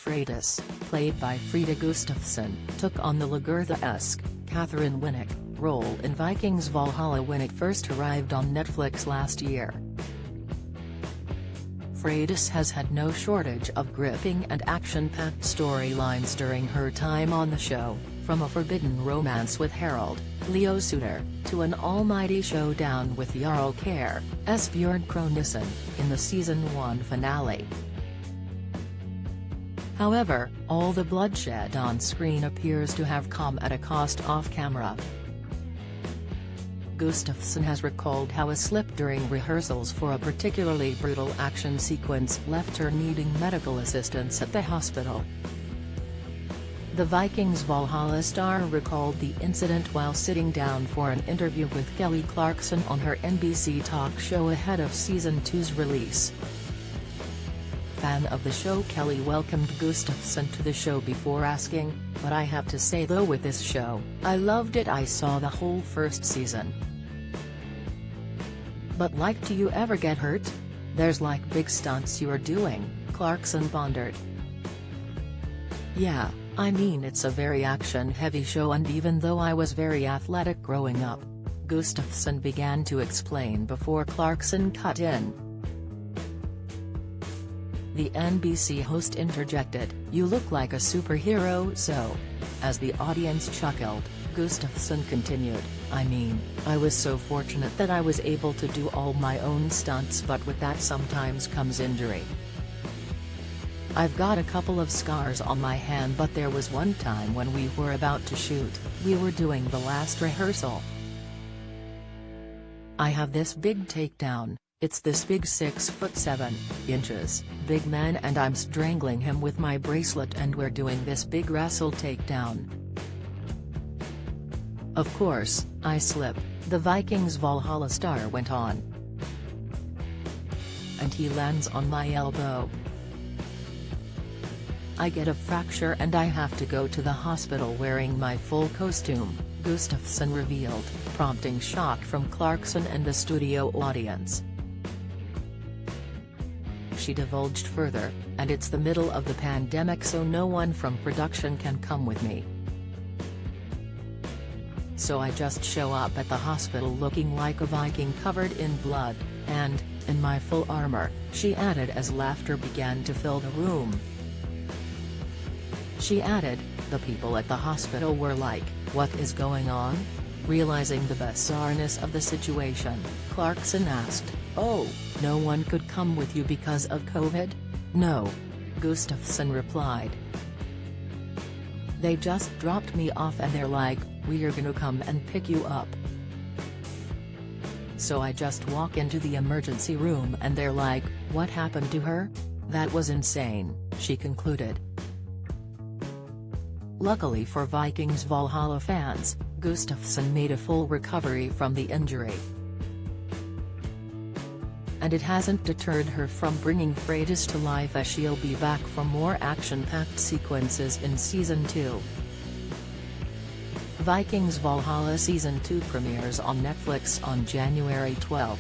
Freydis, played by Frida Gustafsson, took on the Lagertha-esque, Catherine Winnick, role in Vikings Valhalla when it first arrived on Netflix last year. Freydis has had no shortage of gripping and action-packed storylines during her time on the show, from a forbidden romance with Harold, Leo Suter, to an almighty showdown with Jarl Kjær, Bjørn Kronissen, in the Season 1 finale. However, all the bloodshed on screen appears to have come at a cost off-camera. Gustafsson has recalled how a slip during rehearsals for a particularly brutal action sequence left her needing medical assistance at the hospital. The Vikings Valhalla star recalled the incident while sitting down for an interview with Kelly Clarkson on her NBC talk show ahead of Season 2's release. Fan of the show Kelly welcomed Gustafsson to the show before asking, "But I have to say though with this show, I loved it. I saw the whole first season. But like, do you ever get hurt? There's like big stunts you're doing," Clarkson pondered. "Yeah, I mean it's a very action-heavy show, and even though I was very athletic growing up," Gustafsson began to explain before Clarkson cut in. The NBC host interjected, "You look like a superhero so." As the audience chuckled, Gustafsson continued, "I mean, I was so fortunate that I was able to do all my own stunts, but with that sometimes comes injury. I've got a couple of scars on my hand, but there was one time when we were about to shoot, we were doing the last rehearsal. I have this big takedown, it's this big 6'7" big man, and I'm strangling him with my bracelet and we're doing this big wrestle takedown. Of course, I slip," the Vikings Valhalla star went on. "And he lands on my elbow. I get a fracture and I have to go to the hospital wearing my full costume," Gustafsson revealed, prompting shock from Clarkson and the studio audience. She divulged further, "And it's the middle of the pandemic, so no one from production can come with me. So I just show up at the hospital looking like a Viking covered in blood, and, in my full armor," she added as laughter began to fill the room. She added, "The people at the hospital were like, 'What is going on?'" Realizing the bizarreness of the situation, Clarkson asked, "Oh, no one could come with you because of COVID?" "No," Gustafsson replied. "They just dropped me off and they're like, 'We're gonna come and pick you up.' So I just walk into the emergency room and they're like, 'What happened to her?' That was insane," she concluded. Luckily for Vikings Valhalla fans, Gustafsson made a full recovery from the injury. And it hasn't deterred her from bringing Freydis to life, as she'll be back for more action-packed sequences in Season 2. Vikings Valhalla Season 2 premieres on Netflix on January 12.